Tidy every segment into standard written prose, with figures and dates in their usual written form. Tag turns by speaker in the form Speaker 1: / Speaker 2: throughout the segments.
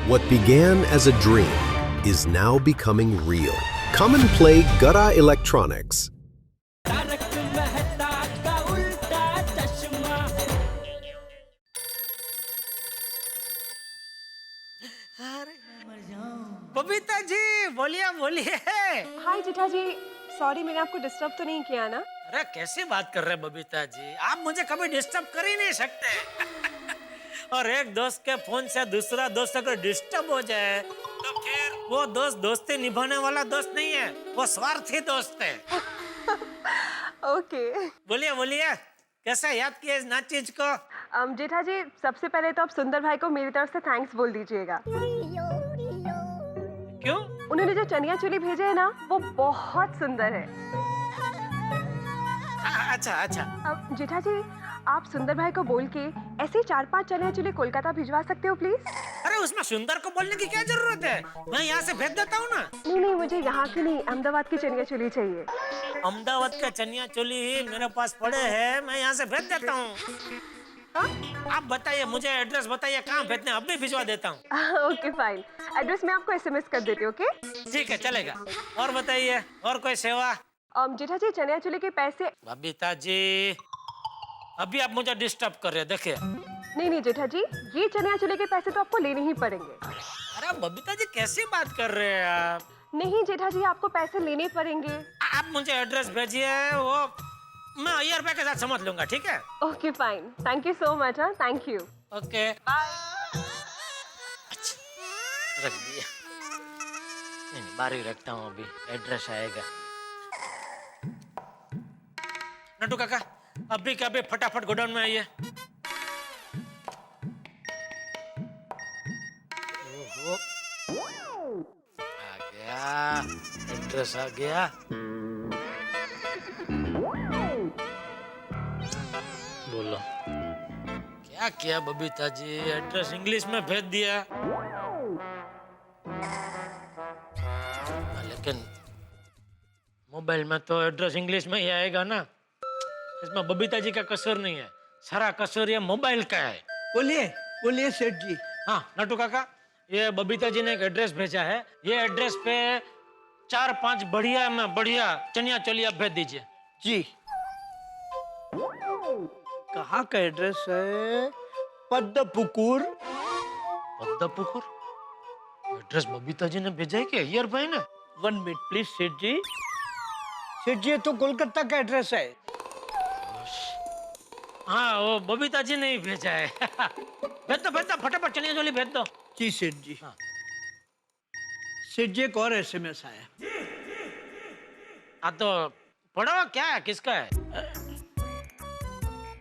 Speaker 1: What began as a dream is now becoming real. Come and play Gada Electronics.
Speaker 2: Babita ji बोलिए बोलिए।
Speaker 3: हाय जेठा जी, sorry मैंने आपको disturb तो नहीं किया ना?
Speaker 2: अरे कैसी बात कर रहे हैं बबीता जी, आप मुझे कभी डिस्टर्ब कर ही नहीं सकते। और एक दोस्त के फोन से दूसरा दोस्त अगर डिस्टर्ब हो जाए तो फिर वो दोस्त दोस्ती निभाने वाला दोस्त नहीं है, वो स्वार्थी दोस्त है।
Speaker 3: ओके।
Speaker 2: बोलिए बोलिए, कैसा याद किया इस नाचीज को?
Speaker 3: जेठा जी, सबसे पहले तो आप सुंदर भाई को मेरी तरफ से थैंक्स बोल दीजिएगा।
Speaker 2: क्यों?
Speaker 3: उन्होंने जो चनिया चोली भेजे है ना, वो बहुत सुंदर है।
Speaker 2: अच्छा अच्छा।
Speaker 3: अब जेठा जी, आप सुंदर भाई को बोल के ऐसे 4-5 चनिया चोली कोलकाता भिजवा सकते हो प्लीज?
Speaker 2: अरे उसमें सुंदर को बोलने की क्या जरूरत है, मैं यहाँ से भेज देता हूँ ना।
Speaker 3: नहीं, मुझे यहाँ की नहीं, अहमदाबाद की चनिया चोली चाहिए।
Speaker 2: अहमदाबाद का चनिया चोली मेरे पास पड़े हैं, मैं यहाँ से भेज देता हूँ। आप बताइए, मुझे एड्रेस बताइए, कहाँ भेजने, अब भी भिजवा देता हूँ।
Speaker 3: ओके फाइन, एड्रेस मैं आपको एसएमएस कर देती हूँ। ओके
Speaker 2: ठीक है, चलेगा। और बताइए, और कोई सेवा?
Speaker 3: जेठा जी, चनिया चोली के पैसे।
Speaker 2: बबीता जी, अभी आप मुझे डिस्टर्ब कर रहे हैं, देखिए।
Speaker 3: नहीं जेठा जी, ये चनिया चोली के पैसे तो आपको लेने ही पड़ेंगे।
Speaker 2: अरे बबीता जी, कैसी बात कर रहे हैं आप?
Speaker 3: नहीं जेठा जी, आपको पैसे लेने पड़ेंगे।
Speaker 2: आप मुझे एड्रेस भेजिए, वो मैं 1000 रुपए के साथ समझ लूंगा, ठीक है?
Speaker 3: Okay fine, thank you so much. हाँ, थैंक यू।
Speaker 2: Okay bye. अच्छा, रख दिया। नहीं, बाहर ही रखता हूँ, अभी एड्रेस आएगा। नटू काका, अभी का अभी फटाफट गोडाउन में आइए। आ गया, एड्रेस आ गया। बोलो, क्या किया बबीता जी? एड्रेस इंग्लिश में भेज दिया, लेकिन मोबाइल में तो एड्रेस इंग्लिश में ही आएगा ना। इसमें बबीता जी का कसूर नहीं है, सारा कसूर ये मोबाइल का है।
Speaker 4: बोलिए बोलिए सेठ जी।
Speaker 2: हाँ नटू काका, ये बबीता जी ने एक एड्रेस भेजा है, ये एड्रेस पे 4-5 बढ़िया चनिया चोली आप भेज दीजिए।
Speaker 4: जी, कहाँ का एड्रेस है? पद्मपुकुर।
Speaker 2: पद्मपुकुर? एड्रेस बबीता जी ने भेजा है क्या यार भाई ने?
Speaker 4: 1 मिनट प्लीज सेठ जी। सेठ जी, ये तो कोलकाता का एड्रेस है।
Speaker 2: हाँ, वो बबीता जी ने ही भेजा है। भेज दो फटाफट चनिया चोली भेज दो।
Speaker 4: जी सेठ जी।
Speaker 2: हाँ।
Speaker 4: सेठ जी, एक और एसएमएस आया।
Speaker 2: हाँ तो पढ़ो, क्या है, किसका है?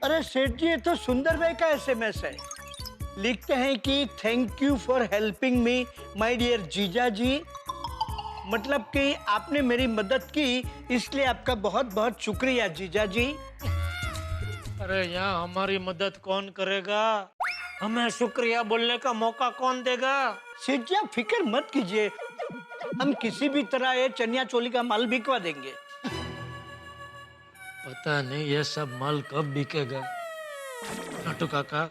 Speaker 4: अरे सेठ जी, ये तो सुंदर भाई का एसएमएस है। लिखते हैं कि thank you for helping me my dear जीजा जी। मतलब कि आपने मेरी मदद की, इसलिए आपका बहुत बहुत शुक्रिया जीजा जी।
Speaker 2: अरे यहाँ हमारी मदद कौन करेगा, हमें शुक्रिया बोलने का मौका कौन देगा?
Speaker 4: सेठ जी, आप फिक्र मत कीजिए, हम किसी भी तरह ये चनिया चोली का माल बिकवा देंगे।
Speaker 2: पता नहीं ये सब माल कब बिकेगा। नटू काका,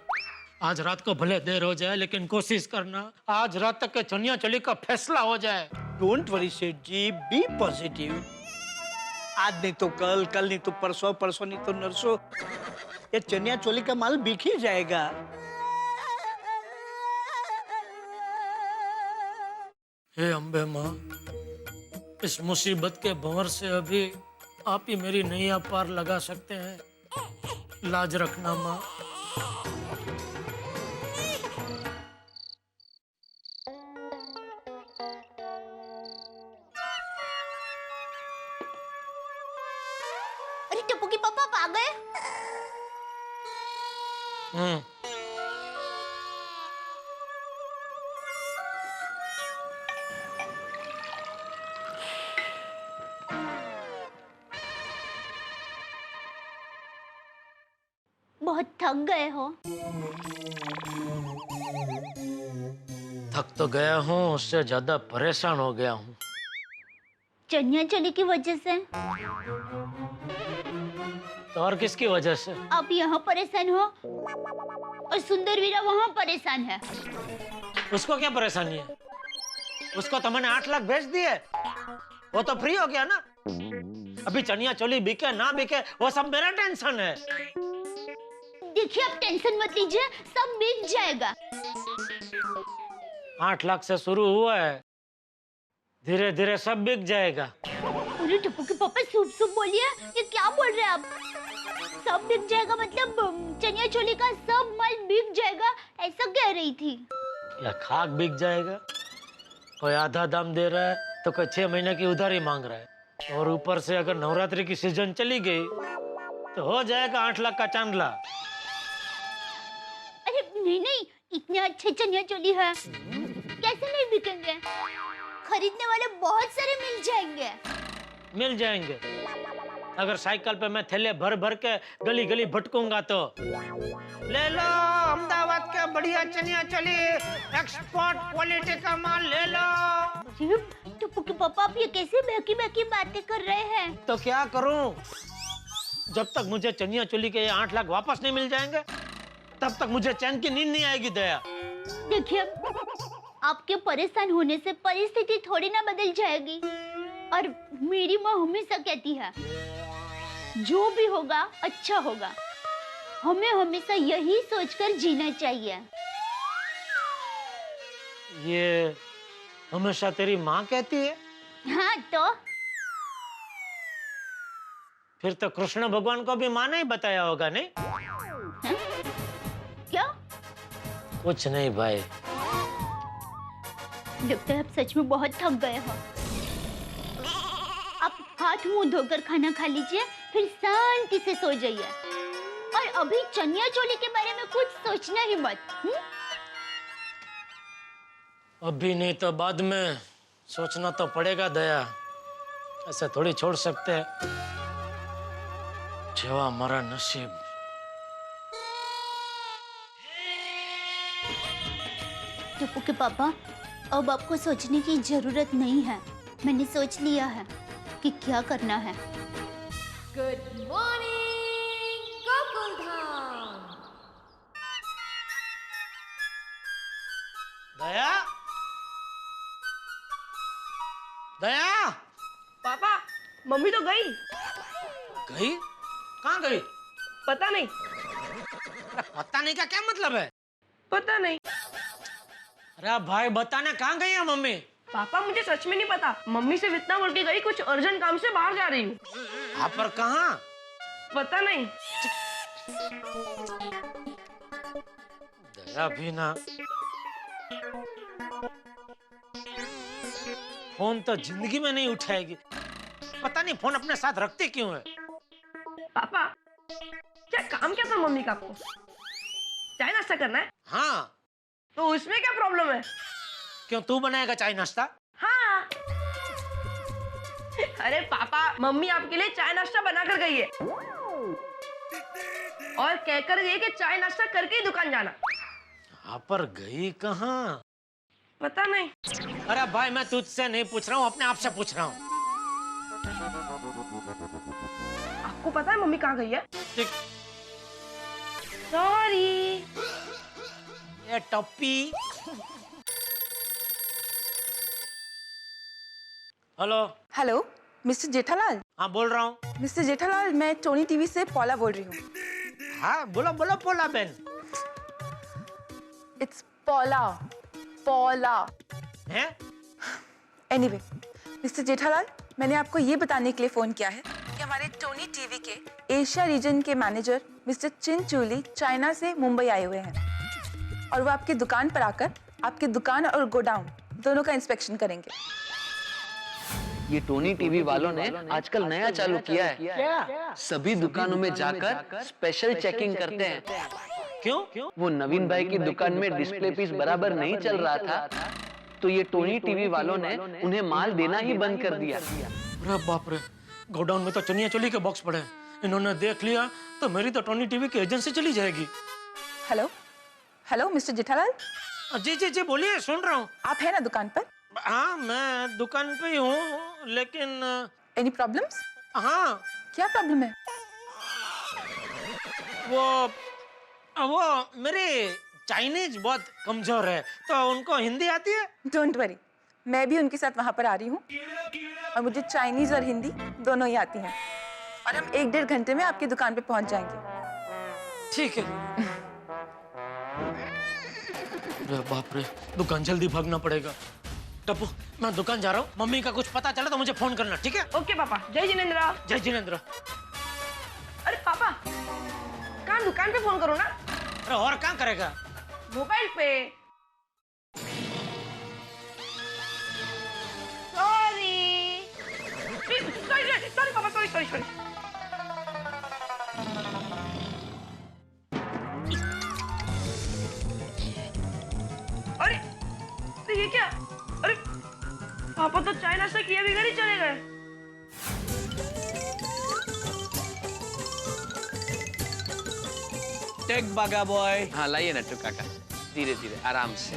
Speaker 2: आज रात को भले देर हो जाए, लेकिन कोशिश करना आज रात तक के चनिया चोली का फैसला हो जाए।
Speaker 4: डोंट वरी सेठ जी, बी पॉजिटिव। आज नहीं तो कल, कल नहीं तो परसों, परसों नहीं तो नरसों, ये चनिया चोली का माल बिक ही जाएगा।
Speaker 2: हे अम्बे माँ, इस मुसीबत के भंवर से अभी आप ही मेरी नैया पार लगा सकते हैं, लाज रखना माँ।
Speaker 5: अरे टप्पू के पापा आप आ गए? बहुत थक गए हो?
Speaker 2: थक तो गया हूँ, उससे ज्यादा परेशान हो गया हूँ।
Speaker 5: चनिया चोली की वजह से?
Speaker 2: तो और किसकी वजह से?
Speaker 5: आप यहाँ परेशान हो और सुंदर वीरा वहाँ परेशान है।
Speaker 2: उसको क्या परेशानी है? उसको तो मैंने 8 लाख भेज दिए, वो तो फ्री हो गया ना। अभी चनिया चोली बिके ना बिके वो सब मेरा टेंशन है।
Speaker 5: देखिए आप टेंशन मत लीजिए, सब बिक जाएगा।
Speaker 2: 8 लाख से शुरू हुआ है, धीरे धीरे सब बिक जाएगा।
Speaker 5: अरे टप्पू के पापा सूप सूप बोलिए, ये क्या बोल रहे हैं आप? सब बिक जाएगा मतलब चनिया चोली का सब माल बिक जाएगा, ऐसा कह रही थी।
Speaker 2: या खाक बिक जाएगा? कोई आधा दाम दे रहा है तो कोई 6 महीने की उधारी मांग रहा है, और ऊपर से अगर नवरात्रि की सीजन चली गई तो हो जाएगा 8 लाख का चांदला।
Speaker 5: अरे नहीं नहीं, इतने अच्छे चनिया चोली है, कैसे नहीं बिकेंगे? खरीदने वाले बहुत सारे मिल जाएंगे।
Speaker 2: मिल जाएंगे, अगर साइकिल पे मैं थैले भर भर के गली गली भटकूंगा तो। ले लो अहमदाबाद के बढ़िया चनिया चोली, एक्सपोर्ट क्वालिटी का माल ले लो।
Speaker 5: टप्पू के पापा आप ये कैसे बहकी बहकी बातें कर रहे हैं?
Speaker 2: तो क्या करूं? जब तक मुझे चनिया चोली के 8 लाख वापस नहीं मिल जाएंगे तब तक मुझे चैन की नींद नहीं आएगी। दया,
Speaker 5: देखिए आपके परेशान होने से परिस्थिति थोड़ी ना बदल जाएगी। और मेरी माँ हमेशा कहती है जो भी होगा अच्छा होगा, हमें हमेशा यही सोचकर जीना चाहिए।
Speaker 2: ये हमेशा तेरी माँ कहती है?
Speaker 5: हाँ तो
Speaker 2: फिर तो कृष्ण भगवान को भी माँ ने ही बताया होगा, नहीं?
Speaker 5: क्या?
Speaker 2: कुछ नहीं भाई।
Speaker 5: लगता है आप सच में बहुत थक गए हो। आप हाथ मुंह धोकर खाना खा लीजिए, फिर शांति से सो जाइए। और अभी चनिया चोली के बारे में कुछ सोचना ही मत।
Speaker 2: अभी नहीं तो बाद में सोचना तो पड़ेगा। दया, ऐसे थोड़ी छोड़ सकते हैं। जेवा हमारा नसीब।
Speaker 5: टप्पू के पापा, अब आपको सोचने की जरूरत नहीं है, मैंने सोच लिया है कि क्या करना है।
Speaker 6: Good morning Gokuldham.
Speaker 2: Daya, Daya,
Speaker 3: papa mummy तो गई।
Speaker 2: गई? कहाँ गई?
Speaker 3: पता नहीं।
Speaker 2: पता नहीं का क्या मतलब है?
Speaker 3: पता नहीं
Speaker 2: अरे भाई बताना, कहाँ गई है मम्मी?
Speaker 3: पापा, मुझे सच में नहीं पता। मम्मी से इतना बोल के गई कुछ अर्जेंट काम से बाहर जा रही हूँ।
Speaker 2: हाँ, पर कहाँ?
Speaker 3: पता नहीं।
Speaker 2: दया भी ना। फोन तो जिंदगी में नहीं उठाएगी। पता नहीं फोन अपने साथ रखते क्यों है।
Speaker 3: पापा, क्या काम क्या था मम्मी का आपको? चाय नाश्ता करना है?
Speaker 2: हाँ।
Speaker 3: तो उसमें क्या प्रॉब्लम है?
Speaker 2: क्यों, तू बनाएगा चाय नाश्ता?
Speaker 3: हाँ। अरे पापा, मम्मी आपके लिए चाय नाश्ता बना कर गई है और कहकर गई कि चाय नाश्ता करके ही दुकान जाना।
Speaker 2: हाँ, पर गई कहाँ?
Speaker 3: पता नहीं।
Speaker 2: अरे भाई, मैं तुझसे नहीं पूछ रहा हूँ, अपने आप से पूछ रहा हूँ।
Speaker 3: आपको पता है मम्मी कहाँ गई है?
Speaker 2: ठीक।
Speaker 3: सॉरी।
Speaker 2: ये टप्पी। हेलो।
Speaker 7: Hello mister Jethalal.
Speaker 2: हाँ, बोल रहा हूँ।
Speaker 7: मिस्टर जेठालाल, मैं टोनी टीवी से पौला बोल रही हूँ।
Speaker 2: हाँ, बोलो बोलो पोला बहन।
Speaker 7: इट्स पौला, पौला।
Speaker 2: हैं?
Speaker 7: एनीवे, मिस्टर जेठालाल, मैंने आपको ये बताने के लिए फोन किया है कि हमारे टोनी टीवी के एशिया रीजन के मैनेजर मिस्टर चिन चूली चाइना से मुंबई आए हुए हैं और वो आपकी दुकान पर आकर आपकी दुकान और गोडाउन दोनों का इंस्पेक्शन करेंगे।
Speaker 8: ये टोनी टीवी वालों ने आजकल नया चालू किया है।
Speaker 4: क्या?
Speaker 8: सभी दुकानों में जाकर स्पेशल चेकिंग करते हैं।
Speaker 2: क्यों?
Speaker 8: वो नवीन भाई की दुकान में डिस्प्ले पीस बराबर नहीं चल रहा था, तो ये टोनी टीवी वालों ने उन्हें माल देना ही बंद कर दिया।
Speaker 2: अरे बाप रे, गोडाउन में तो चनिया चोली के बॉक्स पड़े हैं। इन्होंने देख लिया तो मेरी तो टोनी टीवी की एजेंसी चली जाएगी।
Speaker 7: हेलो हेलो मिस्टर जेठालाल,
Speaker 2: जी जी जी, बोलिए, सुन रहा हूँ।
Speaker 7: आप है ना दुकान पर?
Speaker 2: हाँ, मैं दुकान पे ही हूँ, लेकिन
Speaker 7: एनी प्रॉब्लम्स?
Speaker 2: हाँ,
Speaker 7: क्या प्रॉब्लम है?
Speaker 2: वो मेरी चाइनीज बहुत कमजोर है, तो उनको हिंदी आती है?
Speaker 7: डोंट वरी, मैं भी उनके साथ वहाँ पर आ रही हूँ और मुझे चाइनीज और हिंदी दोनों ही आती हैं और हम 1-1.5 घंटे में आपकी दुकान पे पहुँच जाएंगे।
Speaker 2: ठीक है। अरे बाप रे, दुकान जल्दी भागना पड़ेगा। टप्पू, मैं दुकान जा रहा हूँ, मम्मी का कुछ पता चला तो मुझे फोन करना, ठीक है?
Speaker 3: ओके पापा। जय जिनेंद्र।
Speaker 2: जय जिनेंद्र।
Speaker 3: अरे पापा, कहाँ दुकान पे फोन करो ना?
Speaker 2: अरे और क्या करेगा?
Speaker 3: मोबाइल पे। सॉरी पापा, सॉरी। अरे तो ये क्या? अरे पापा तो चाइना से किए बिगड़ ही चले गए।
Speaker 4: टेक बागा बॉय।
Speaker 8: हाँ लाइए नट्टू काका, धीरे धीरे आराम से।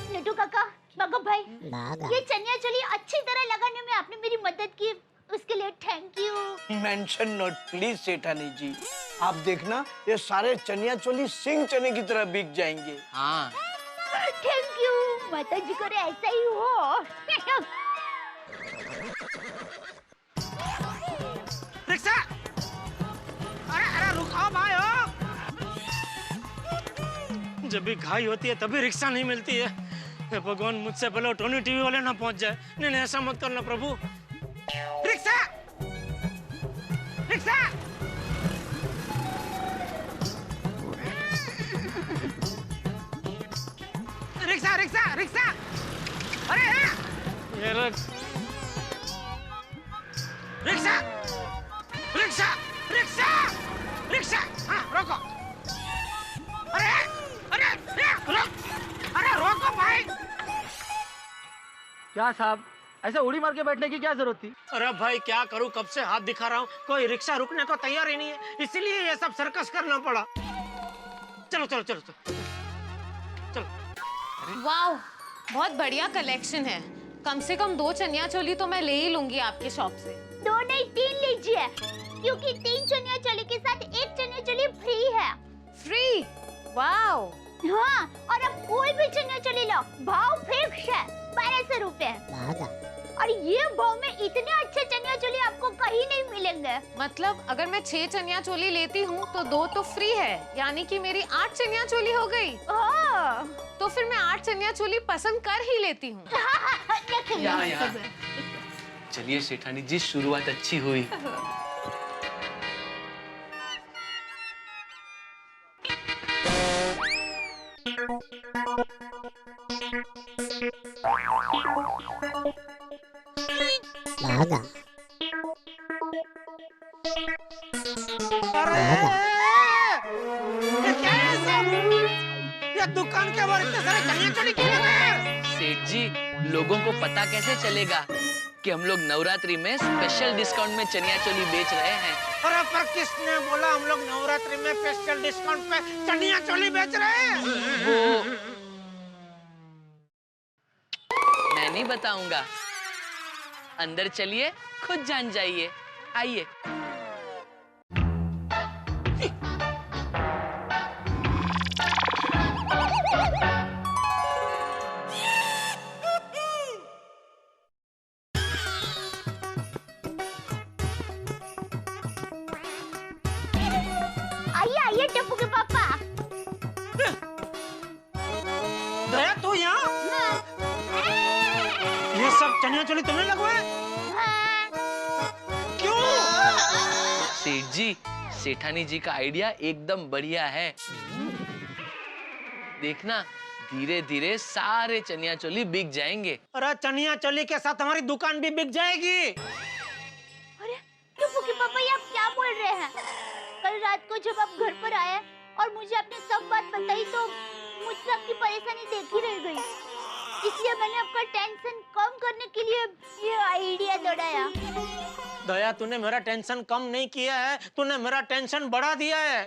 Speaker 5: नटू काका, बागा भाई, ये चनिया चोली अच्छी तरह लगाने में आपने मेरी मदद की, उसके लिए thank you.
Speaker 4: Mention not please Sethani ji. आप देखना ये सारे चनिया चोली सिंह चने की तरह बिक जाएंगे।
Speaker 8: हाँ
Speaker 5: थैंक यू, माता जी करे ऐसा ही हो।
Speaker 2: रिक्शा! अरे रुको भाई हो। जब भी घाई होती है तभी रिक्शा नहीं मिलती है। हे भगवान, मुझसे पहले टोनी टीवी वाले ना पहुंच जाए। नहीं ऐसा मत करना प्रभु। रिक्शा! रिक्शा! रिक्शा! अरे ये रिक्शा! हाँ रोको। अरे रोको भाई।
Speaker 9: क्या साहब, ऐसे उड़ी मार के बैठने की क्या जरूरत थी?
Speaker 2: अरे भाई क्या करूं, कब से हाथ दिखा रहा हूं, कोई रिक्शा रुकने को तैयार ही नहीं है, इसीलिए ये सब सर्कस करना पड़ा। चलो।
Speaker 6: वाह, बहुत बढ़िया कलेक्शन है। कम से कम 2 चनिया चोली तो मैं ले ही लूंगी आपके शॉप से।
Speaker 5: 2 नहीं 3 लीजिए, क्योंकि 3 चनिया चोली के साथ 1 चनिया चोली फ्री है।
Speaker 6: फ्री? वाह।
Speaker 5: हाँ, और अब कोई भी चनिया चोली लो, भाव फिक्स है 1200 रुपए। और ये भाव में इतने अच्छे चनिया चोली आपको कहीं नहीं मिलेंगे।
Speaker 6: मतलब अगर मैं 6 चनिया चोली लेती हूँ तो 2 तो फ्री है, यानी कि मेरी 8 चनिया चोली हो गई। तो फिर मैं 8 चनिया चोली पसंद कर ही लेती हूँ।
Speaker 8: यहाँ चलिए सेठानी जी, शुरुआत अच्छी हुई।
Speaker 2: ये दुकान के बाहर इतने सारे चनिया चोली क्यों लगे हैं?
Speaker 8: सेठ जी, लोगों को पता कैसे चलेगा कि हम लोग नवरात्रि में स्पेशल डिस्काउंट में चनिया चोली बेच रहे हैं?
Speaker 2: अरे पर किसने बोला हम लोग नवरात्रि में स्पेशल डिस्काउंट पे चनिया चोली बेच रहे हैं?
Speaker 8: वो मैं नहीं बताऊंगा, अंदर चलिए, खुद जान जाइए। आइए।
Speaker 5: आइए टप्पू के पापा।
Speaker 2: दया तू यहाँ? ये सब चनिया चोली तुमने लगवाए? क्यों?
Speaker 8: सेठ जी, सेठानी जी का आइडिया एकदम बढ़िया है। देखना, धीरे धीरे सारे चनिया चोली बिक जाएंगे।
Speaker 2: अरे चनिया चोली के साथ हमारी दुकान भी बिक जाएगी।
Speaker 5: अरे टप्पू के पापा, ये आप क्या बोल रहे हैं? कल रात को जब आप घर पर आए और मुझे आपने सब बात बताई तो मुझसे आपकी परेशानी देखी रह गई, इसलिए मैंने आपका टेंशन कम करने के लिए ये आइडिया दौड़ाया।
Speaker 2: दया, तूने मेरा टेंशन कम नहीं किया है, तूने मेरा टेंशन बढ़ा दिया है।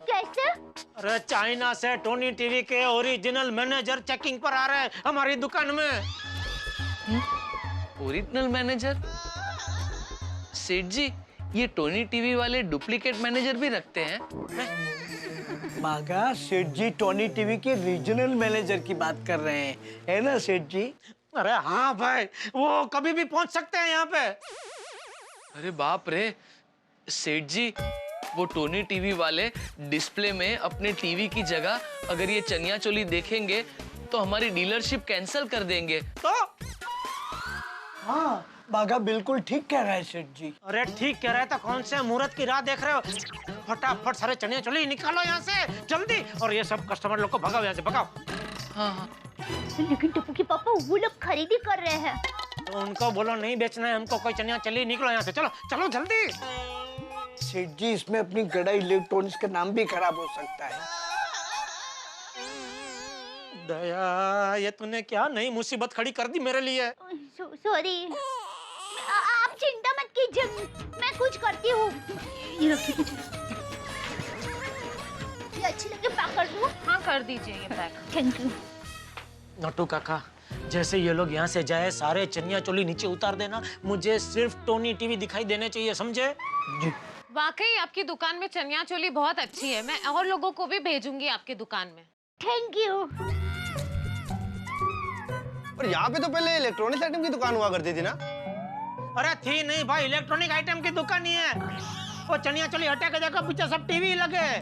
Speaker 5: कैसे?
Speaker 2: अरे चाइना से टोनी टीवी के ओरिजिनल मैनेजर चेकिंग पर आ रहे हैं हमारी दुकान में।
Speaker 8: Original manager? सेठ जी, ये टोनी टीवी वाले डुप्लीकेट मैनेजर भी रखते हैं?
Speaker 4: बागा, सेठ जी टोनी टीवी के रीजनल मैनेजर की बात कर रहे हैं, है ना सेठ जी?
Speaker 2: अरे हाँ भाई, वो कभी भी पहुंच सकते हैं यहाँ पे।
Speaker 8: अरे बाप रे सेठ जी, वो टोनी टीवी वाले डिस्प्ले में अपने टीवी की जगह अगर ये चनिया चोली देखेंगे तो हमारी डीलरशिप कैंसिल कर देंगे।
Speaker 2: तो
Speaker 4: हाँ, बागा बिल्कुल ठीक कह रहा है सेठ जी।
Speaker 2: अरे ठीक कह रहे हैं, तो कौन से मुहूर्त की राह देख रहे हो? फटाफट सारे चनिया चोली निकालो यहाँ से जल्दी, और ये सब कस्टमर लोग को भगाओ यहाँ से, भगाओ।
Speaker 8: हाँ।
Speaker 5: लेकिन टप्पू के पापा वो लोग खरीदी कर रहे हैं।
Speaker 2: तो उनको बोलो नहीं बेचना है हमको कोई चनिया चोली, निकलो यहाँ से, चलो चलो जल्दी।
Speaker 4: सेठ जी, इसमें अपनी गड़ा इलेक्ट्रॉनिक्स का नाम भी खराब हो सकता है।
Speaker 2: दया, ये तूने क्या नई मुसीबत खड़ी कर दी मेरे लिए।
Speaker 5: सॉरी, आप चिंता मत कीजिए, मैं कुछ करती हूँ। ये रखिए कुछ। ये अच्छी लगे पैक कर दूँ?
Speaker 6: हाँ कर दीजिए ये पैक।
Speaker 5: Thank you.
Speaker 2: नट्टू काका, जैसे ये लोग यहाँ से जाए सारे चनिया चोली नीचे उतार देना, मुझे सिर्फ टोनी टीवी दिखाई देने चाहिए, समझे?
Speaker 4: जी।
Speaker 6: वाकई आपकी दुकान में चनिया चोली बहुत अच्छी है, मैं और लोगों को भी भेजूंगी आपकी दुकान में।
Speaker 5: Thank you.
Speaker 10: और यहाँ पे तो पहले इलेक्ट्रॉनिक्स आइटम की दुकान हुआ करती थी ना?
Speaker 2: अरे थी नहीं भाई, इलेक्ट्रॉनिक आइटम की दुकान ही है। वो चनिया चोली हटा के देखो, पीछे सब टीवी लगे।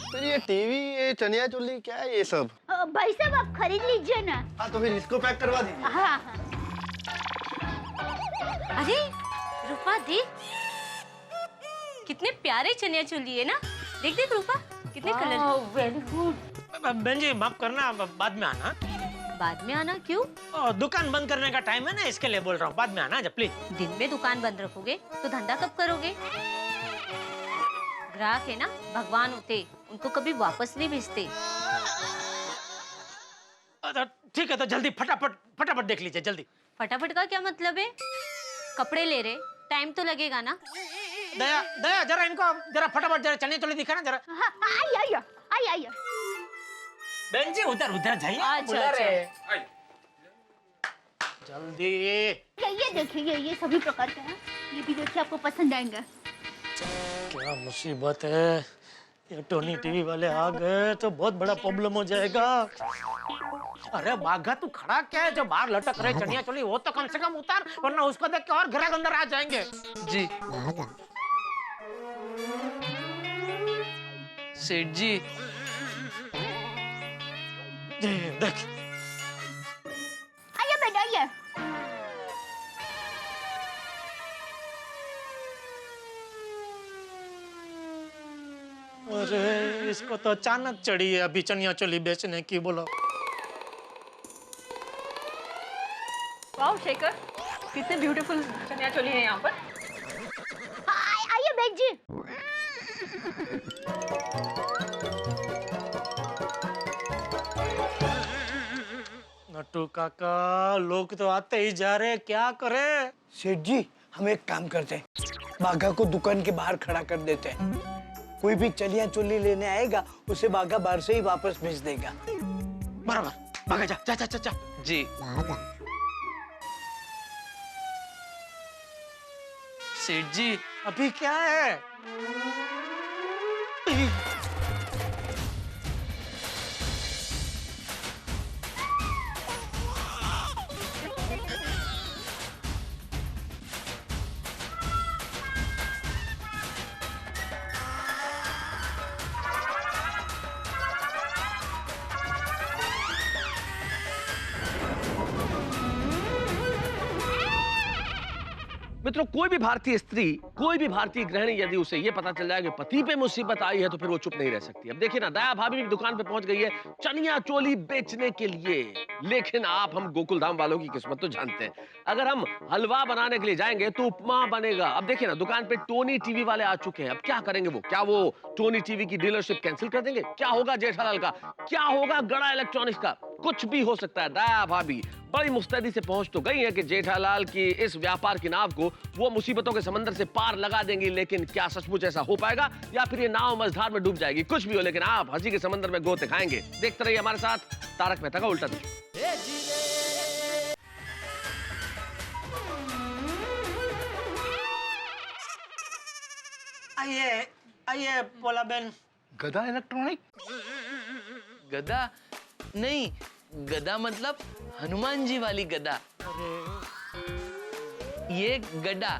Speaker 10: तो ये टीवी, ये चनिया चोली, क्या है ये सब?
Speaker 5: भाई साहब आप खरीद लीजिए ना।
Speaker 10: हाँ तो फिर इसको पैक करवा दीजिए।
Speaker 5: हाँ हाँ।
Speaker 11: अरे रूपा देख, कितने प्यारे चनिया चोली है ना। देख देख रूपा, कितने कलर।
Speaker 5: Very good.
Speaker 2: बहन जी माफ करना, बाद में आना।
Speaker 11: बाद में आना क्यों?
Speaker 2: दुकान बंद करने का टाइम है ना, इसके लिए बोल रहा हूँ, बाद में आना जब प्लीज।
Speaker 11: दिन में दुकान बंद रखोगे तो धंधा कब करोगे? ग्राहक है ना, भगवान होते, उनको कभी वापस नहीं भेजते।
Speaker 2: ठीक है, तो जल्दी फटाफट देख लीजिए जल्दी।
Speaker 11: फटाफट का क्या मतलब है? कपड़े ले रहे, टाइम तो लगेगा ना।
Speaker 2: दया जरा इनको जरा फटाफट जरा चनिया चोली दिखा ना जरा।
Speaker 5: आई।
Speaker 2: बहन जी उधर जाइए।
Speaker 11: अच्छा।
Speaker 2: जल्दी।
Speaker 5: ये देखिए, ये सभी प्रकार के हैं, ये भी देखिए आपको पसंद आएंगे।
Speaker 2: क्या मुसीबत है, ये टोनी टीवी वाले आ गए तो बहुत बड़ा प्रॉब्लम हो जाएगा। अरे बाघा तू खड़ा क्या है, जो बाहर लटक रहे चनिया चोली वो तो कम से कम उतार, वरना उसको देख के और ग्राहक अंदर आ जाएंगे।
Speaker 8: जी सेठ जी,
Speaker 2: देख
Speaker 5: आइए बेटा आइए।
Speaker 2: अरे इसको तो अचानक चढ़ी है अभी चनिया चोली बेचने की, बोलो।
Speaker 3: वाओ शेखर, कितने ब्यूटीफुल चनिया चोली है यहाँ पर।
Speaker 5: आइए बेग जी।
Speaker 2: नट्टू काका, लोग तो आते ही जा रहे, क्या करे?
Speaker 4: सेठ जी, हम एक काम करते हैं, बागा को दुकान के बाहर खड़ा कर देते हैं। कोई भी चनिया चोली लेने आएगा, उसे बागा बाहर से ही वापस भेज देगा।
Speaker 2: बराबर, भागा जा।
Speaker 8: जी सेठ जी,
Speaker 2: अभी क्या है?
Speaker 12: मित्रों, कोई भी भारतीय स्त्री, कोई भी भारतीय गृहिणी यदि उसे ये पता चल जाए कि पति पे मुसीबत आई है तो फिर वो चुप नहीं रह सकती। अब देखिए ना, दया भाभी भी दुकान पे पहुंच गई है चनिया चोली बेचने के लिए। लेकिन आप हम गोकुलधाम वालों की किस्मत तो जानते हैं, अगर हम हलवा बनाने के लिए जाएंगे तो उपमा बनेगा। अब देखिए ना, दुकान पे टोनी टीवी वाले आ चुके हैं। अब क्या करेंगे वो? क्या वो टोनी टीवी की डीलरशिप कैंसिल कर देंगे? क्या होगा जेठालाल का? क्या होगा गड़ा इलेक्ट्रॉनिक्स का? कुछ भी हो सकता है। दया भाभी बड़ी मुस्तैदी से पहुंच तो गई है कि जेठालाल की इस व्यापार की नाव को वो मुसीबतों के समंदर से पार लगा देंगी, लेकिन क्या सचमुच ऐसा हो पाएगा या फिर ये नाव मझधार में डूब जाएगी? कुछ भी हो, लेकिन आप हंसी के समंदर में गोते खाएंगे। देखते रहिए हमारे साथ तारक मेहता का उल्टा चश्मा।
Speaker 2: आइए आइए पोला बेन।
Speaker 10: गदा इलेक्ट्रॉनिक?
Speaker 8: गदा नहीं, गदा मतलब हनुमान जी वाली गदा। ये गड्ढा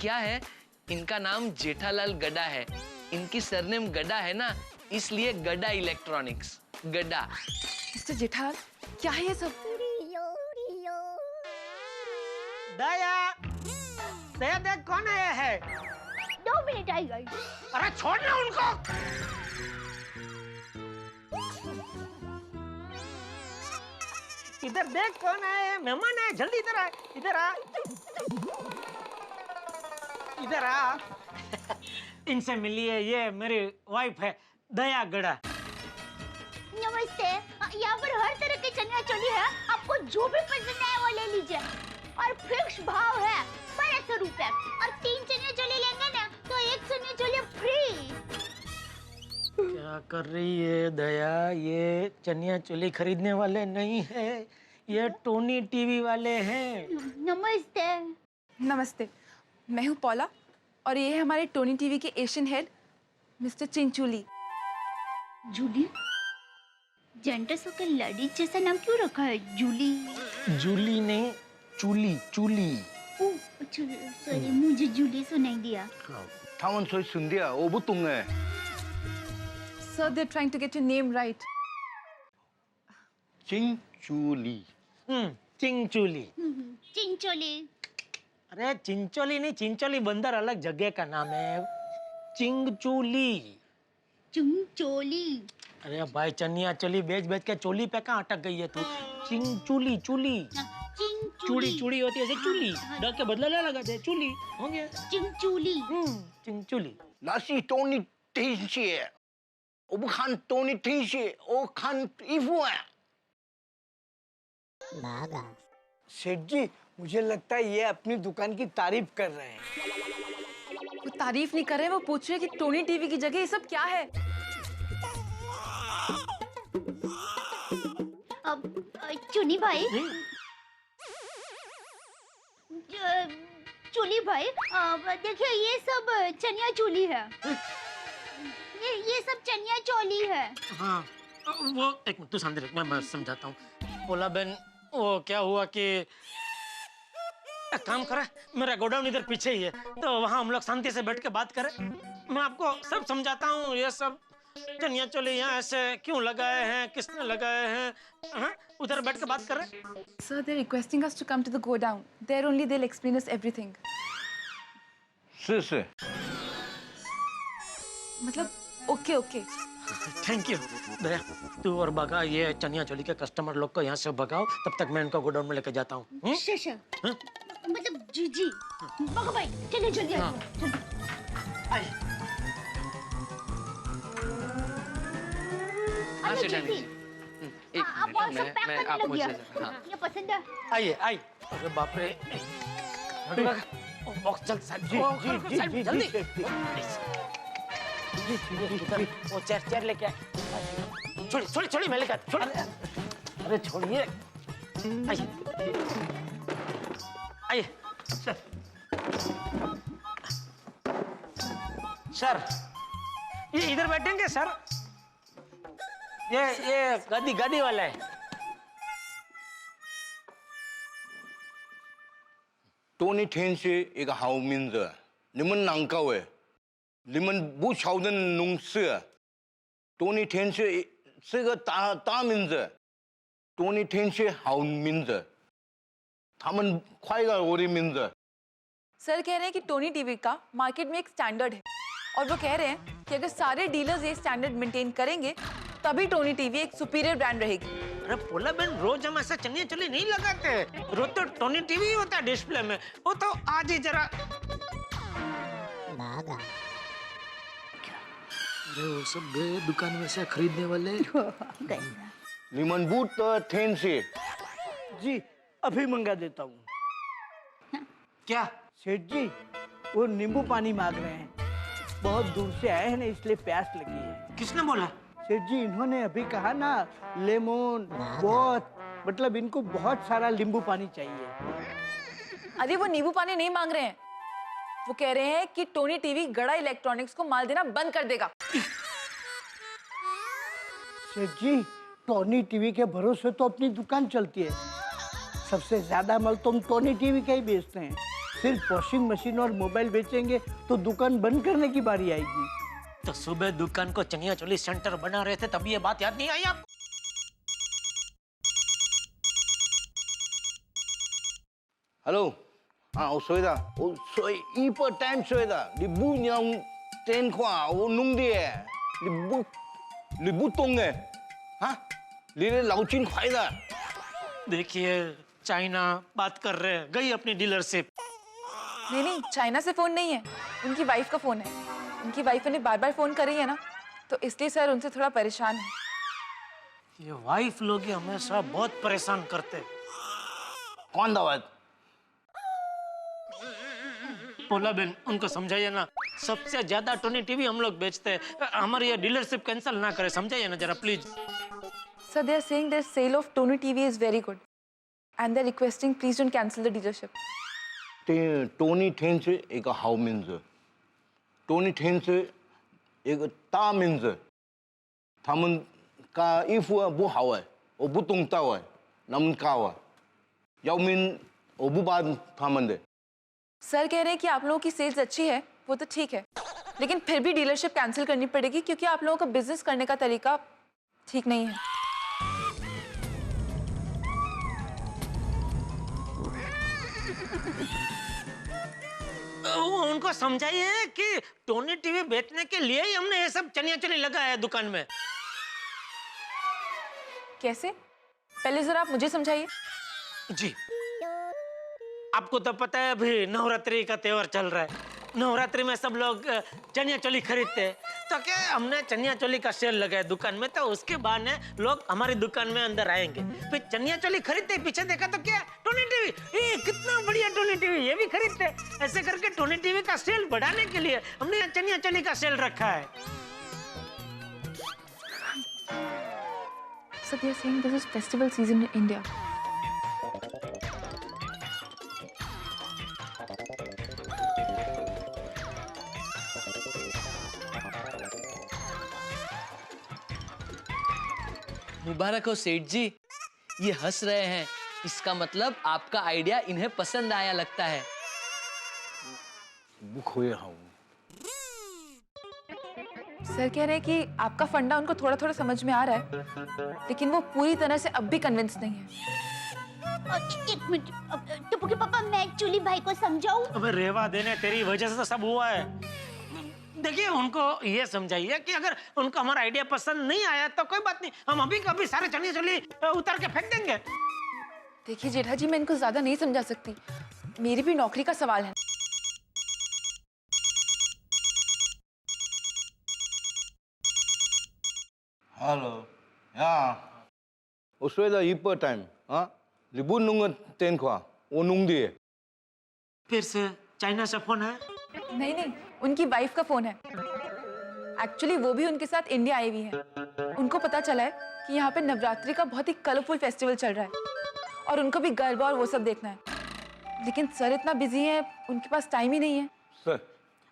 Speaker 8: क्या है? इनका नाम जेठालाल गड्ढा है। इनकी सरनेम गड्ढा है ना, इसलिए गड्ढा इलेक्ट्रॉनिक्स। गड्ढा।
Speaker 7: मिस्टर जेठालाल, क्या है ये सब?
Speaker 2: दया, दया देख कौन आया है?
Speaker 5: 2 मिनट आएगा।
Speaker 2: अरे छोड़ ना उनको। इधर देख कौन आया है? मेहमान है, जल्दी इधर आ, इधर आ, इधर आ। इनसे मिलिए, ये मेरी वाइफ है दया गड़ा।
Speaker 5: नमस्ते। यहाँ पर हर तरह के चनिया चोली है, आपको जो भी पसंद आए वो ले लीजिए और फिक्स भाव है 1200 रुपए। और 3 चनिया चोली लेंगे ना तो 1 चनिया चोली फ्री।
Speaker 2: क्या कर रही है दया? ये चनिया चोली खरीदने वाले नहीं है, ये टोनी टीवी वाले हैं।
Speaker 5: नमस्ते।
Speaker 7: नमस्ते, मैं हूँ पौला और ये है हमारे टोनी टीवी के Asian head mister Chincholi.
Speaker 5: Julie? Gents होकर लड़ी जैसा नाम क्यों रखा है? जूली?
Speaker 2: जूली नहीं, चूली, चूली।
Speaker 5: ओह, सॉरी, मुझे जूली सुनाई दिया।
Speaker 10: 타원 소리 순디야 오부똥네.
Speaker 7: Sir, they're trying to get your name right.
Speaker 10: Chincholi.
Speaker 2: Chincholi.
Speaker 5: Chincholi.
Speaker 2: अरे चिंचोली नहीं, चिंचोली बंदर अलग जगह का नाम है। चिंगचोली।
Speaker 5: चिंचोली।
Speaker 2: अरे भाई चनिया चोली बेच बेच के चोली पे कहाँ अटक गई है तू? चिंचोली, चूली। चूड़ी चूड़ी होती है ऐसे चूली, ड के बदला लगा दे, चूली हो गया।
Speaker 5: चिंचोली।
Speaker 2: चिंचोली।
Speaker 10: 나시 토니 팅시. 오부칸 토니 팅시. 오칸 이후에.
Speaker 4: सेठ जी, मुझे लगता है ये अपनी दुकान की तारीफ कर रहे हैं।
Speaker 7: वो तारीफ नहीं कर रहे, वो पूछ रहे हैं कि टोनी टीवी की जगह ये सब क्या है?
Speaker 5: चुनी भाई, चूली भाई, देखिए ये सब चनिया चोली है। ये सब चनिया चोली है।
Speaker 2: हाँ, वो एक मिनट तू शांति रख, मैं समझाता हूँ। बोला बहन, वो क्या हुआ कि एक काम करे, मेरा गोडाउन इधर पीछे ही है, तो वहाँ हम लोग शांति से बैठ के बात करें। मैं आपको सब समझाता हूँ। ये सब चनिया चोली यहाँ ऐसे क्यों लगाए हैं, किसने लगाए हैं, हाँ? उधर बैठ के बात करें।
Speaker 7: Sir, they're requesting us to come to the godown. There only they'll explain us everything.
Speaker 10: 쓰쓰.
Speaker 7: मतलब ओके ओके।
Speaker 2: थैंक यू दया। तू और भगा ये चनिया चोली के कस्टमर लोग को यहाँ से भगाओ, तब तक मैं इनको गोडाउन में लेके जाता हूँ।
Speaker 5: मतलब जी भगो भाई, चलिए जल्दी आप और सब पैक करने लग गया। ये पसंद है?
Speaker 2: आइए आइए। अरे बाप रे, बॉक्स जल्दी जल्दी। वो चेयर लेके छोड़ी मैं लेकर छोड़। अरे छोड़िए। आइए सर, ये इधर बैठेंगे सर? ये गाड़ी वाला है।
Speaker 10: 토니 텐시 이거 하우민즈. 님은 난가왜? 님은 무샤우든 농스. 토니 텐시 쓰가 다민즈. 토니 텐시 하우민즈. 다만 과이가 오리민즈.
Speaker 7: सर कह रहे हैं कि टोनी टीवी का मार्केट में एक स्टैंडर्ड है और वो कह रहे हैं कि अगर सारे डीलर्स ये स्टैंडर्ड मेंटेन करेंगे तभी टोनी टीवी एक सुपीरियर ब्रांड रहेगी।
Speaker 2: अरे पोला बहन, रोज हम ऐसा चनिया चोली नहीं लगाते। रोज तो टोनी टीवी ही होता है डिस्प्ले में। वो तो आज ही जरा अरे वो सब गए दुकान में से खरीदने वाले।
Speaker 10: 님은 부터 텐시.
Speaker 4: जी अभी मंगा देता हूँ।
Speaker 2: क्या
Speaker 4: सेठ जी वो नींबू पानी मांग रहे हैं, बहुत दूर से आए हैं ना इसलिए प्यास लगी है।
Speaker 2: किसने बोला?
Speaker 4: सेठ जी इन्होंने अभी कहा ना लेमन बहुत, मतलब इनको बहुत सारा नींबू पानी चाहिए।
Speaker 7: अरे वो नींबू पानी नहीं मांग रहे हैं, वो कह रहे हैं कि टोनी टीवी गड़ा इलेक्ट्रॉनिक्स को माल देना बंद कर देगा।
Speaker 4: सेठ जी टोनी टीवी के भरोसे तो अपनी दुकान चलती है, सबसे ज्यादा माल तो हम टोनी टीवी का ही बेचते हैं। सिर्फ वॉशिंग मशीन और मोबाइल बेचेंगे तो दुकान बंद करने की बारी आएगी।
Speaker 2: तो सुबह दुकान को चनिया चोली सेंटर बना रहे थे तब ये बात याद नहीं आई आपको?
Speaker 10: Hello. À,水的，我水一百单水的，你不让电话我弄的，你不懂哎，啊？你的脑筋坏的。
Speaker 2: देखिए चाइना बात कर रहे हैं, गई अपनी डीलरशिप।
Speaker 7: नहीं नहीं, चाइना से फोन नहीं है, उनकी वाइफ का फोन है। उनकी वाइफ उन्हें बार बार फोन कर रही है ना, तो इसलिए सर उनसे थोड़ा परेशान है।
Speaker 2: ये वाइफ लोग ही हमेशा बहुत परेशान करते हैं।
Speaker 10: कौन दावत?
Speaker 2: पोला बेन उनको समझाइए ना, सबसे ज्यादा टोनी टीवी हम लोग बेचते हैं, हमारी ये डीलरशिप कैंसिल ना करे, समझाइए ना जरा please.
Speaker 7: Sir, they are saying their sale of Tony TV is very good, and they're requesting please don't cancel the dealership.
Speaker 10: 对，Tony 天是一个好名字，Tony 天是一个大名字，他们干衣服不好哎，我不懂道哎，那么高啊，要命我不帮他们的。
Speaker 7: sir कह रहे हैं कि आप लोगों की सेल्स अच्छी है, वो तो ठीक है, लेकिन फिर भी डीलरशिप कैंसिल करनी पड़ेगी क्योंकि आप लोगों का बिजनेस करने का तरीका ठीक नहीं है।
Speaker 2: उनको समझाइए कि टोनी टीवी बेचने के लिए ही हमने ये सब चनिया चोली लगाया है दुकान में।
Speaker 7: कैसे? पहले जरा आप मुझे समझाइए।
Speaker 2: जी, आपको तो पता है अभी नवरात्रि का त्योहार चल रहा है, नवरात्रि में सब लोग चनिया चोली खरीदते हैं, तो क्या हमने चनिया चोली का सेल लगाया दुकान में, तो उसके बाद लोग हमारी दुकान में अंदर आएंगे, फिर चनिया चोली खरीदते, पीछे देखा तो क्या टोनी टीवी, ये कितना बढ़िया टोनी टीवी, ये भी खरीदते। ऐसे करके टोनी टीवी का सेल बढ़ाने के लिए हमने चनिया चोली का सेल रखा है।
Speaker 7: So they are saying this is festival season in India.
Speaker 8: मुबारक हो सेठ जी, ये हंस रहे हैं, इसका मतलब आपका आइडिया इन्हें पसंद आया लगता है।
Speaker 7: सर कह रहे हैं कि आपका फंडा उनको थोड़ा थोड़ा समझ में आ रहा है, लेकिन वो पूरी तरह से अब भी कन्विंस नहीं है।
Speaker 5: एक मिनट, टप्पू के पापा मैं चूली भाई को समझाऊं?
Speaker 2: अबे रेवा देने, तेरी वजह से तो सब हुआ है। देखिए उनको ये समझाइए कि अगर उनको हमारा आइडिया पसंद नहीं आया तो कोई बात नहीं, हम अभी कभी सारे चनिया चोली उतार के फेंक देंगे।
Speaker 7: देखिए जेठा जी, मैं इनको ज्यादा नहीं समझा सकती, मेरी भी नौकरी का सवाल है।
Speaker 10: Hello， 呀，我睡了一百单啊，你不弄个电话，我弄的。
Speaker 2: फिर से चाइना से फोन है?
Speaker 7: नहीं नहीं, उनकी वाइफ का फोन है। एक्चुअली वो भी उनके साथ इंडिया आई हुई है। उनको पता चला है कि यहाँ पे नवरात्रि का बहुत ही कलरफुल फेस्टिवल चल रहा है और उनको भी गरबा और वो सब देखना है, लेकिन सर इतना बिजी है, उनके पास टाइम ही नहीं है।
Speaker 10: सर,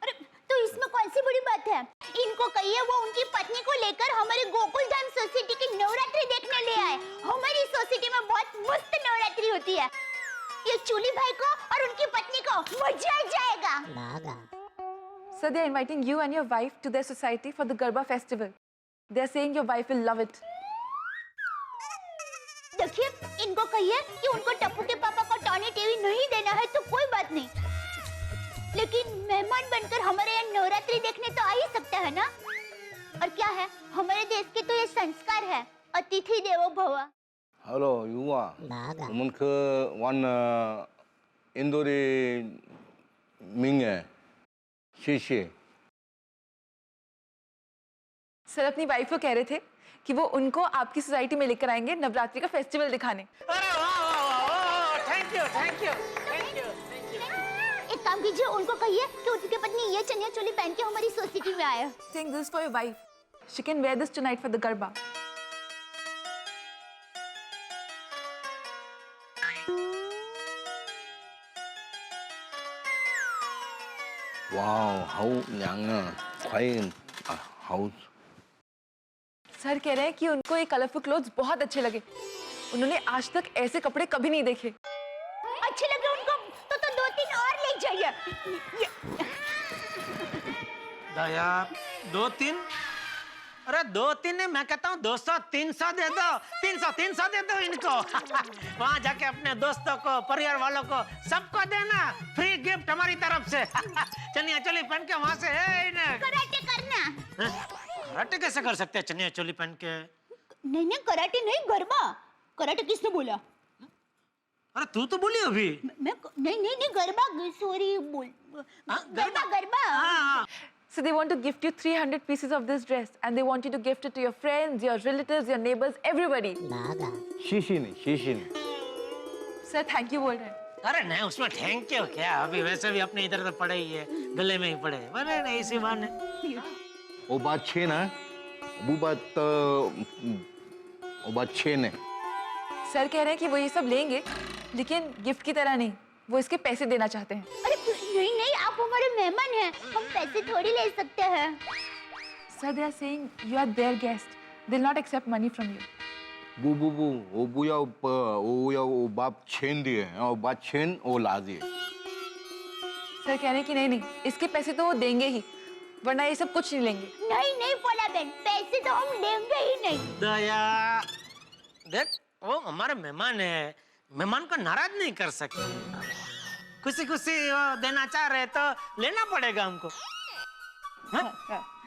Speaker 5: अरे तो इसमें कौन सी बड़ी बात है? इनको कहिए वो उनकी पत्नी को लेकर हमारे गोकुल धाम सोसाइटी की नवरात्रि देखने ले आए। हमारी सोसाइटी में बहुत मस्त नवरात्रि होती है, ये चूली भाई को और उनकी पत्नी को मजा आ जाएगा।
Speaker 7: Sir, they are inviting you and your wife to their society for the Garba festival. They are saying your wife will love it.
Speaker 5: देखिए इनको कहिए कि उनको टप्पू के पापा को टोनी टीवी नहीं देना है तो कोई बात नहीं, लेकिन मेहमान बनकर हमारे यहाँ नवरात्रि देखने तो आ ही सकता है ना। और क्या है, हमारे देश के तो ये संस्कार है, अतिथि देवो भव।
Speaker 10: Hello， 有啊，我们去玩印度的名哎，谢谢。
Speaker 7: सर अपनी वाइफ को कह रहे थे कि वो उनको आपकी सोसाइटी में लेकर आएंगे नवरात्रि का फेस्टिवल दिखाने।
Speaker 2: अरे वाह वाह वाह thank you thank you thank you.
Speaker 5: एक काम कीजिए, उनको कहिए कि उनकी पत्नी ये चनिया चोली पहन के हमारी सोसाइटी में आए।
Speaker 7: Think this for your wife. She can wear this tonight for the garba.
Speaker 10: वाह how Yang coin how
Speaker 7: sir कह रहे हैं कि उनको ये कलरफुल क्लोथ्स बहुत अच्छे लगे। उन्होंने आज तक ऐसे कपड़े कभी नहीं देखे।
Speaker 5: अच्छे लगे उनको तो 2-3 और ले जाइए।
Speaker 2: दया 2-3, अरे 2-3 नहीं, मैं कहता हूँ 200-300 दे दो, 300 दे दो इनको। वहाँ जाके अपने दोस्तों को, परिवार वालों को, सबको देना, फ्री गिफ्ट हमारी तरफ से। चनिया चोली पहन के वहाँ से
Speaker 5: कराटे करना।
Speaker 2: कराटे कैसे कर सकते हैं चनिया चोली पहन के?
Speaker 5: नहीं कराटे नहीं, गरबा। कराटे किसने बोला?
Speaker 2: अरे तू तो बोली अभी।
Speaker 5: मैं नहीं गरबा, सॉरी बोल। Garba.
Speaker 7: So they want to gift you 300 pieces of this dress and they want you to gift it to your friends, your relatives, your neighbors, everybody.
Speaker 10: शीशी नहीं
Speaker 7: Sir, thank you बोल रहे हैं।
Speaker 2: अरे नहीं, उसमें थैंक यू क्या, अभी वैसे भी अपने इधर तो पड़े ही है, गले में ही पड़े। अरे नहीं, इसी बहाने।
Speaker 10: वो बात छे ना, वो बात छे ने।
Speaker 7: सर कह रहे हैं कि वो ये सब लेंगे, लेकिन गिफ्ट की तरह नहीं, वो इसके पैसे देना चाहते हैं।
Speaker 5: अरे नहीं, आप हमारे मेहमान हैं, हम पैसे थोड़ी ले सकते हैं।
Speaker 7: Sir, they are saying you are their guest. They'll not accept money from you.
Speaker 10: वो या बाप छेन दिए और बात छेन वो ला दिए।
Speaker 7: सर कह रहे हैं कि नहीं, इसके पैसे तो वो देंगे ही, वरना ये सब कुछ नहीं लेंगे।
Speaker 5: नहीं पोला बहन, पैसे तो हम देंगे ही नहीं।
Speaker 2: दया देख, वो हमारे मेहमान है, मेहमान को नाराज नहीं कर सकते। खुशी वो देना चाह रहे तो लेना पड़ेगा हमको।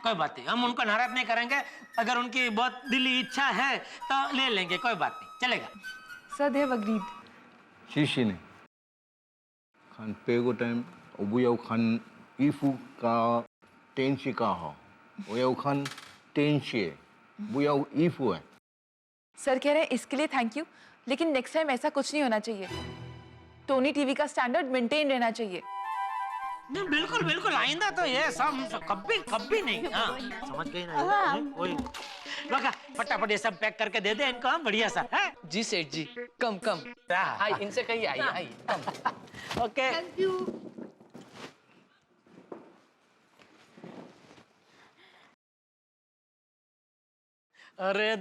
Speaker 2: कोई बात नहीं, हम उनको नाराज नहीं करेंगे। अगर उनकी बहुत दिली इच्छा है तो ले लेंगे, कोई बात नहीं, चलेगा।
Speaker 7: Sir, they have agreed.
Speaker 10: शीशी ने खान पेगो टाइम ओबुयाव खान इफु का टेंशी का हो ओयाव खान टेंशी बुयाव इफु है।
Speaker 7: सर कह रहे हैं इसके लिए थैंक यू, लेकिन नेक्स्ट टाइम ऐसा कुछ नहीं होना चाहिए। टोनी टीवी का स्टैंडर्ड मेंटेन रहना चाहिए।
Speaker 2: नहीं, बिल्कुल आइंदा तो ये सब कभी नहीं। हाँ, समझ गई ना? वही फटाफट ये सब पैक करके दे दे इनको, हम बढ़िया सा है।
Speaker 8: जी सेठ जी, कम हाय, इनसे कहिए आइए कम।
Speaker 2: Okay,
Speaker 5: thank you.
Speaker 2: अरे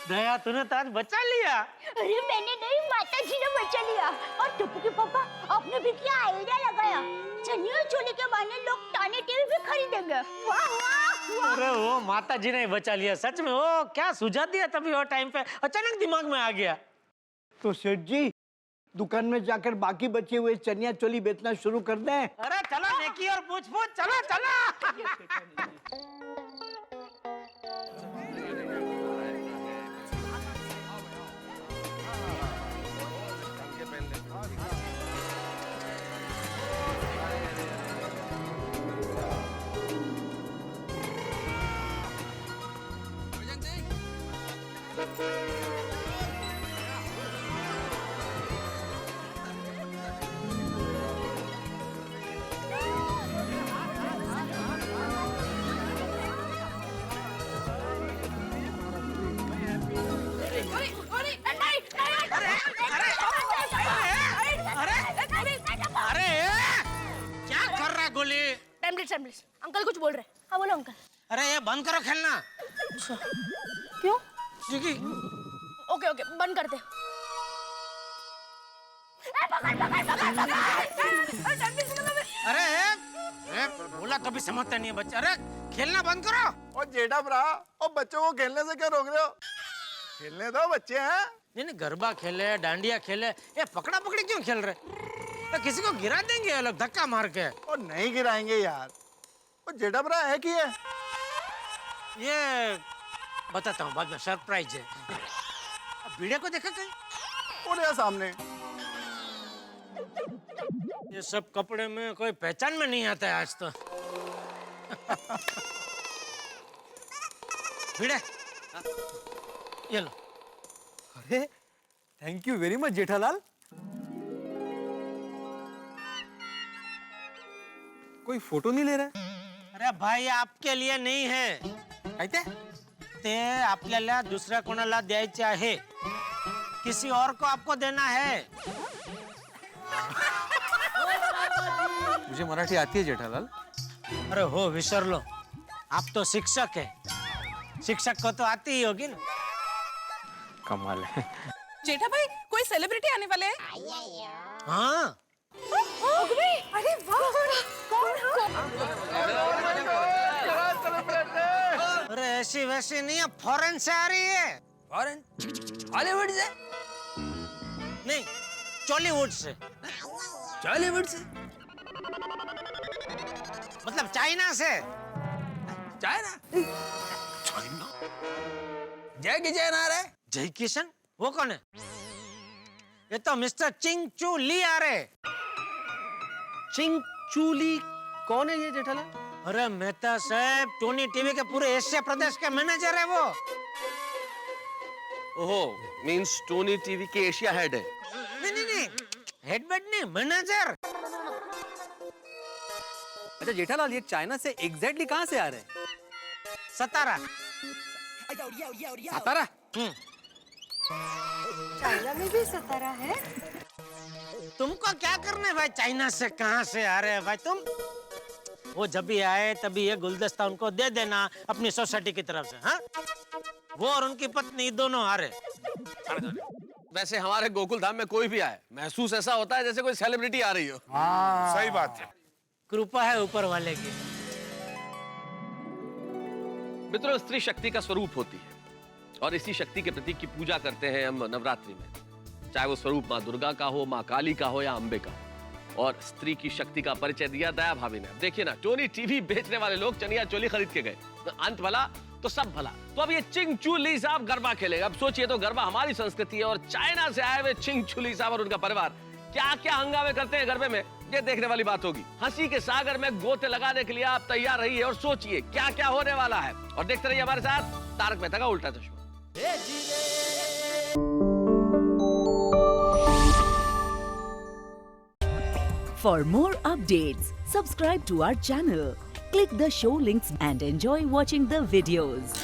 Speaker 2: दया तूने तो आज बचा लिया।
Speaker 5: अरे मैंने नहीं, माता जी ने बचा लिया। और टप्पू के पापा, आपने भी क्या आइडिया लगाया, चनिया चोली के बहाने लोग टाने टीवी भी खरीदेंगे। वाह।
Speaker 2: अरे वो माता जी ने बचा लिया, सच में। वो क्या सुझा दिया तभी वो टाइम पे, अचानक दिमाग में आ गया।
Speaker 4: तो सेठ जी, दुकान में जाकर बाकी बचे हुए चनिया चोली बेचना शुरू कर दें।
Speaker 2: अरे चलो नेकी और पूछ चलो।
Speaker 11: टाइमलेस अंकल कुछ बोल रहे हैं। हाँ बोलो अंकल।
Speaker 2: अरे ये बंद करो खेलना।
Speaker 11: अच्छा क्यों?
Speaker 2: क्योंकि
Speaker 11: ओके बंद करते।
Speaker 2: अरे बोला तो भी समझते नहीं है बच्चा। अरे खेलना बंद करो।
Speaker 13: और जेठा भरा, और बच्चों को खेलने से क्या रोक रहे हो? खेलने दो, बच्चे हैं।
Speaker 2: नहीं गरबा खेले, डांडिया खेले, ये पकड़ा पकड़ी क्यों खेल रहे? तो किसी को गिरा देंगे ये लोग धक्का मार के।
Speaker 13: और नहीं गिराएंगे यार। और जेठा भरा है कि है?
Speaker 2: ये बताता हूँ बाद में, सरप्राइज है। वीडियो को देखा कहीं?
Speaker 13: और यहाँ सामने।
Speaker 2: ये सब कपड़े में कोई पहचान में नहीं आता है आज तो। भिड़े, ये लो
Speaker 9: अरे thank you very much Jethalal. कोई फोटो नहीं ले रहा है?
Speaker 2: अरे भाई आपके लिए नहीं है,
Speaker 9: काय ते?
Speaker 2: ते आपल्याला दुसऱ्या कोणाला द्यायचे आहे, किसी और को आपको देना है।
Speaker 9: मुझे मराठी आती है जेठालाल।
Speaker 2: अरे हो विसरलो, आप तो शिक्षक है, शिक्षक को तो आती ही होगी ना।
Speaker 9: कमाल है।
Speaker 7: जेठा भाई कोई सेलिब्रिटी आने वाले हैं?
Speaker 2: हाँ
Speaker 7: अरे वाह, कौन?
Speaker 2: अरे ऐसी वैसी नहीं है, फॉरेन से आ रही है।
Speaker 9: फॉरेन? हॉलीवुड से?
Speaker 2: नहीं, चॉलीवुड से।
Speaker 9: बॉलीवुड से?
Speaker 2: मतलब चाइना से।
Speaker 9: चाइना? जय किशन आ रहा है?
Speaker 2: जय किशन? वो कौन है? ये तो मिस्टर चिंग चू ली आ रहे।
Speaker 12: चिंग चूली कौन है ये जेठालाल?
Speaker 2: अरे मेहता साहब, टोनी टीवी के पूरे एशिया प्रदेश के मैनेजर है वो।
Speaker 12: ओहो, मींस टोनी टीवी के एशिया हेड है।
Speaker 2: नहीं, हेड बेड नहीं, मैनेजर।
Speaker 9: अच्छा जेठालाल, ये चाइना से एग्जैक्टली कहाँ से आ रहे हैं?
Speaker 2: सतारा।
Speaker 9: सातारा?
Speaker 3: चाइना में भी सतारा है?
Speaker 2: तुमको क्या करना है भाई, चाइना से कहाँ से आ रहे हैं भाई तुम? वो जब भी आए तभी ये गुलदस्ता उनको दे देना अपनी सोसाइटी की तरफ से। हाँ, वो और उनकी पत्नी दोनों आ रहे।
Speaker 12: वैसे हमारे गोकुल धाम में कोई भी आए, महसूस ऐसा होता है जैसे कोई सेलिब्रिटी आ रही हो।
Speaker 13: सही बात है।
Speaker 2: कृपा है ऊपर वाले की।
Speaker 12: मित्रों, स्त्री शक्ति का स्वरूप होती है और इसी शक्ति के प्रतीक की पूजा करते हैं हम नवरात्रि में, चाहे वो स्वरूप माँ दुर्गा का हो, माँ काली का हो या अम्बे का हो। और स्त्री की शक्ति का परिचय दिया दया भाभी ने। देखिए ना, टोनी टीवी बेचने वाले लोग चनिया चोली खरीद के गए, अंत भला तो सब भला। तो अब ये चिंग चू ली साहब गरबा खेलेगा। अब सोचिए तो, गरबा हमारी संस्कृति है और चाइना से आए हुए चिंग चू ली साहब और उनका परिवार क्या क्या हंगामे करते हैं गरबे में, ये देखने वाली बात होगी। हंसी के सागर में गोते लगाने के लिए आप तैयार रहिए और सोचिए क्या क्या होने वाला है। और देखते रहिए हमारे साथ तारक मेहता का उल्टा चश्मा।
Speaker 14: For more updates, subscribe to our channel, click the show links and enjoy watching the videos.